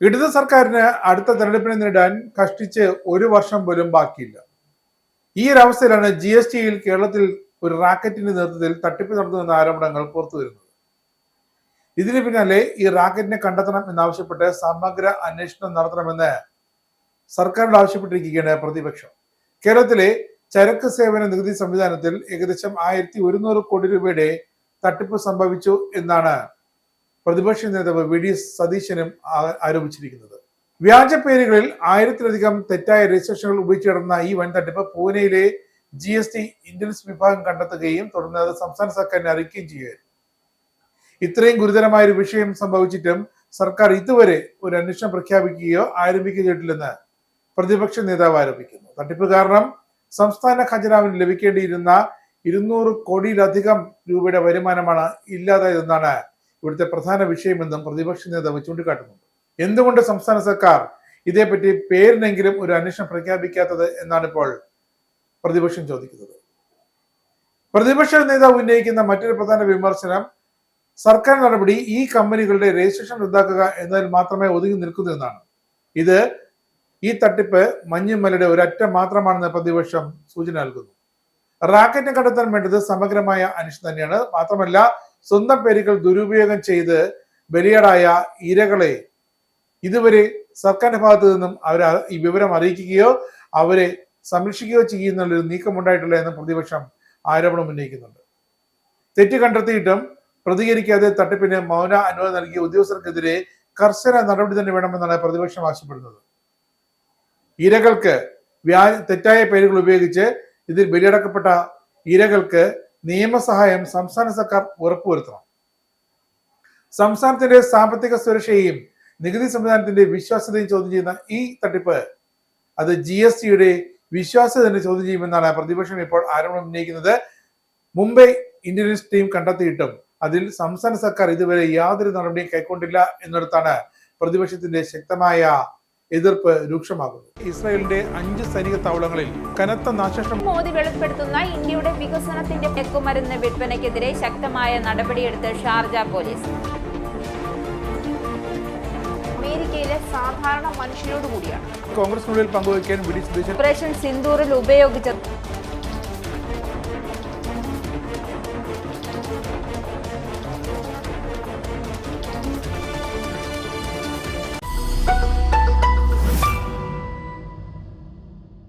ഇടത് സർക്കാരിന് അടുത്ത തെരഞ്ഞെടുപ്പിനെ നേടാൻ കഷ്ടിച്ച് ഒരു വർഷം പോലും ബാക്കിയില്ല. ഈ ഒരു അവസ്ഥയിലാണ് GSTയിൽ കേരളത്തിൽ ഒരു റാക്കറ്റിന്റെ നേതൃത്വത്തിൽ തട്ടിപ്പ് നടത്തുമെന്ന ആരോപണങ്ങൾ പുറത്തു വരുന്നത്. ഇതിന് പിന്നാലെ ഈ റാക്കറ്റിനെ കണ്ടെത്തണം എന്നാവശ്യപ്പെട്ട് സമഗ്ര അന്വേഷണം നടത്തണമെന്ന് സർക്കാരിനോട് ആവശ്യപ്പെട്ടിരിക്കുകയാണ് പ്രതിപക്ഷം. കേരളത്തിലെ ചരക്ക് സേവന നികുതി സംവിധാനത്തിൽ ഏകദേശം 1100 കോടി രൂപയുടെ തട്ടിപ്പ് സംഭവിച്ചു എന്നാണ് പ്രതിപക്ഷ നേതാവ് VD സതീശനും ആരോപിച്ചിരിക്കുന്നത്. വ്യാജ പേരുകളിൽ 1000-ലധികം തെറ്റായ രജിസ്ട്രേഷനുകൾ ഉപയോഗിച്ച് നടന്ന ഈ വൻ തട്ടിപ്പ് പൂനെയിലെ GST ഇന്റലിജൻസ് വിഭാഗം കണ്ടെത്തുകയും തുടർന്ന് അത് സംസ്ഥാന സർക്കാരിനെ അറിയിക്കുകയും ചെയ്യുകയായിരുന്നു. ഇത്രയും ഗുരുതരമായ ഒരു വിഷയം സംഭവിച്ചിട്ടും സർക്കാർ ഇതുവരെ ഒരു അന്വേഷണം പ്രഖ്യാപിക്കുകയോ ആരംഭിക്കുകയോ ചെയ്തിട്ടില്ലെന്ന് പ്രതിപക്ഷ നേതാവ് ആരോപിക്കുന്നു. തട്ടിപ്പ് കാരണം സംസ്ഥാന ഖജനാവിന് ലഭിക്കേണ്ടിയിരുന്ന 200 കോടിയിലധികം രൂപയുടെ വരുമാനമാണ് ഇല്ലാതായതെന്നാണ് ഇവിടുത്തെ പ്രധാന വിഷയമെന്നും പ്രതിപക്ഷ നേതാവ് ചൂണ്ടിക്കാട്ടുന്നുണ്ട്. എന്തുകൊണ്ട് സംസ്ഥാന സർക്കാർ ഇതേപ്പറ്റി പേരിനെങ്കിലും ഒരു അന്വേഷണം പ്രഖ്യാപിക്കാത്തത് എന്നാണ് ഇപ്പോൾ പ്രതിപക്ഷം ചോദിക്കുന്നത്. പ്രതിപക്ഷ നേതാവ് ഉന്നയിക്കുന്ന മറ്റൊരു പ്രധാന വിമർശനം സർക്കാർ നടപടി ഈ കമ്പനികളുടെ രജിസ്ട്രേഷൻ റദ്ദാക്കുക എന്നതിൽ മാത്രമേ ഒതുങ്ങി നിൽക്കുന്നു എന്നാണ്. ഈ തട്ടിപ്പ് മഞ്ഞുമലയുടെ ഒരറ്റം മാത്രമാണെന്ന് പ്രതിപക്ഷം സൂചന നൽകുന്നു. റാക്കറ്റിനെ കണ്ടെത്താൻ വേണ്ടത് സമഗ്രമായ അന്വേഷണം തന്നെയാണ്. മാത്രമല്ല, സ്വന്തം പേരുകൾ ദുരുപയോഗം ചെയ്ത് ബലിയാടായ ഇരകളെ ഇതുവരെ സർക്കാരിന്റെ ഭാഗത്തു നിന്നും ഈ വിവരം അറിയിക്കുകയോ അവരെ സംരക്ഷിക്കുകയോ ചെയ്യുന്നൊരു നീക്കമുണ്ടായിട്ടില്ല എന്ന് പ്രതിപക്ഷം ആരോപണം ഉന്നയിക്കുന്നുണ്ട്. തെറ്റ് കണ്ടെത്തിയിട്ടും പ്രതികരിക്കാതെ തട്ടിപ്പിന് മൗന അനുമതി നൽകിയ ഉദ്യോഗസ്ഥർക്കെതിരെ കർശന നടപടി തന്നെ വേണമെന്നാണ് പ്രതിപക്ഷം ആവശ്യപ്പെടുന്നത്. ഇരകൾക്ക് തെറ്റായ പേരുകൾ ഉപയോഗിച്ച് ഇതിൽ ബലിയടക്കപ്പെട്ട ഇരകൾക്ക് നിയമസഹായം സംസ്ഥാന സർക്കാർ ഉറപ്പുവരുത്തണം. സംസ്ഥാനത്തിന്റെ സാമ്പത്തിക സുരക്ഷയെയും നികുതി സംവിധാനത്തിന്റെ വിശ്വാസ്യതയും ചോദ്യം ചെയ്യുന്ന ഈ തട്ടിപ്പ് അത് GSTയുടെ വിശ്വാസ്യത തന്നെ ചോദ്യം ചെയ്യുമെന്നാണ് പ്രതിപക്ഷം ഇപ്പോൾ ആരോപണം ഉന്നയിക്കുന്നത്. മുംബൈ ഇന്റലിജൻസ് ടീം കണ്ടെത്തിയിട്ടും അതിൽ സംസ്ഥാന സർക്കാർ ഇതുവരെ യാതൊരു നടപടിയും കൈക്കൊണ്ടില്ല എന്നിടത്താണ് പ്രതിപക്ഷത്തിന്റെ ശക്തമായ എതിർപ്പ് രൂക്ഷമാകുന്നത്. ഇസ്രായേലിന്റെ 5 സൈനിക താവളങ്ങളിൽ കനത്ത നാശനഷ്ടം. മോദി വെളിപ്പെടുത്തുന്ന ഇന്ത്യയുടെ വികസനത്തിന്റെ മയക്കുമരുന്ന് വിൽപ്പനയ്ക്കെതിരെ ശക്തമായ നടപടിയെടുത്ത് ഷാർജ പോലീസ്. അമേരിക്കയിലെ സാധാരണ മനുഷ്യരോട് കൂടിയാണ് കോൺഗ്രസിനുള്ളിൽ പങ്കുവയ്ക്കാൻ VD സതീശൻ ഓപ്പറേഷൻ സിന്ദൂറിൽ ഉപയോഗിച്ച